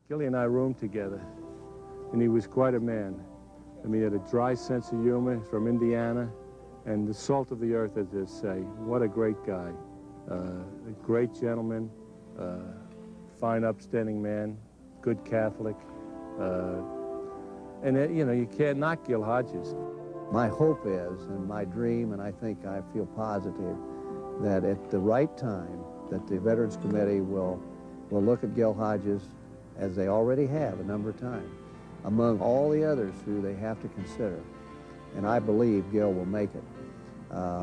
Gilly and I roomed together, and he was quite a man. I mean, he had a dry sense of humor, from Indiana, and the salt of the earth, as they say. What a great guy. A great gentleman, fine, upstanding man, good Catholic. You know, you can't knock Gil Hodges. My hope is, and my dream, and I think I feel positive, that at the right time, that the Veterans Committee will look at Gil Hodges, as they already have a number of times, among all the others who they have to consider. And I believe Gil will make it.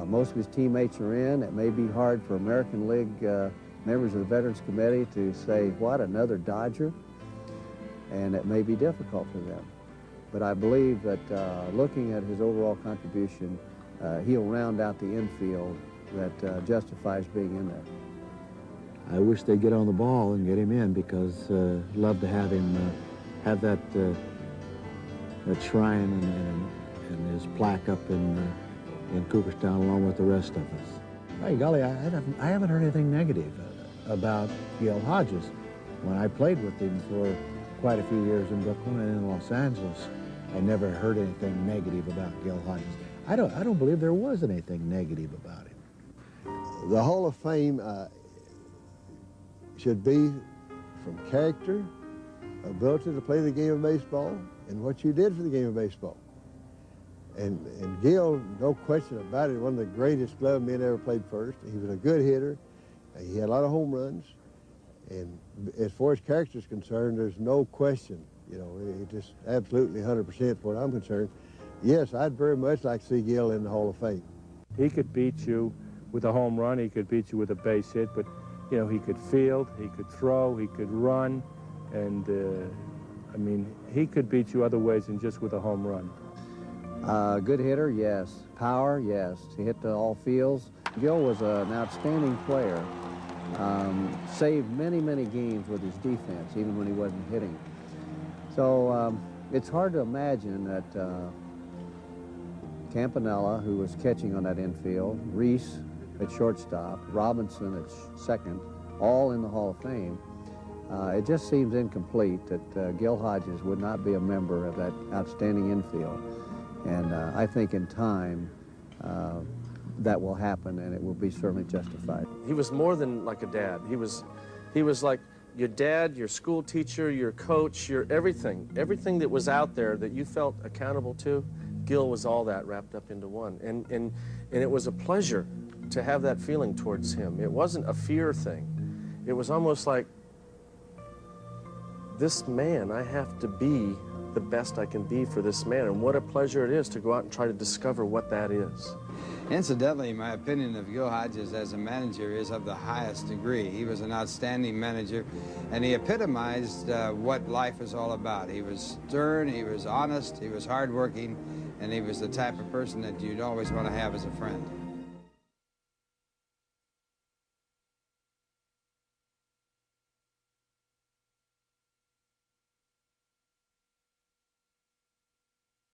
Most of his teammates are in. It may be hard for American League members of the Veterans Committee to say, what, another Dodger? And it may be difficult for them. But I believe that looking at his overall contribution, he'll round out the infield that justifies being in there. I wish they'd get on the ball and get him in, because I'd love to have him have that shrine and his plaque up in Cooperstown along with the rest of us. By golly, I haven't heard anything negative about Gil Hodges. When I played with him for quite a few years in Brooklyn and in Los Angeles, I never heard anything negative about Gil Hodges. I don't believe there was anything negative about him. The Hall of Fame should be from character, ability to play the game of baseball, and what you did for the game of baseball. And Gil, no question about it, one of the greatest glove men ever played first. He was a good hitter. He had a lot of home runs. And as far as character is concerned, there's no question. You know, it just absolutely 100% for what I'm concerned. Yes, I'd very much like to see Gil in the Hall of Fame. He could beat you with a home run. He could beat you with a base hit. But, you know, he could field, he could throw, he could run. And, I mean, he could beat you other ways than just with a home run. Good hitter, yes. Power, yes. He hit all fields. Gil was an outstanding player. Saved many, many games with his defense, even when he wasn't hitting. So it's hard to imagine that Campanella, who was catching on that infield, Reese at shortstop, Robinson at second, all in the Hall of Fame. It just seems incomplete that Gil Hodges would not be a member of that outstanding infield. And I think in time that will happen, and it will be certainly justified. He was more than like a dad. He was like your dad, your school teacher, your coach, your everything. Everything that was out there that you felt accountable to, Gil was all that wrapped up into one. And it was a pleasure to have that feeling towards him. It wasn't a fear thing. It was almost like, this man, I have to be the best I can be for this man, and what a pleasure it is to go out and try to discover what that is. Incidentally, my opinion of Gil Hodges as a manager is of the highest degree. He was an outstanding manager, and he epitomized what life is all about. He was stern, he was honest, he was hardworking, and he was the type of person that you'd always want to have as a friend.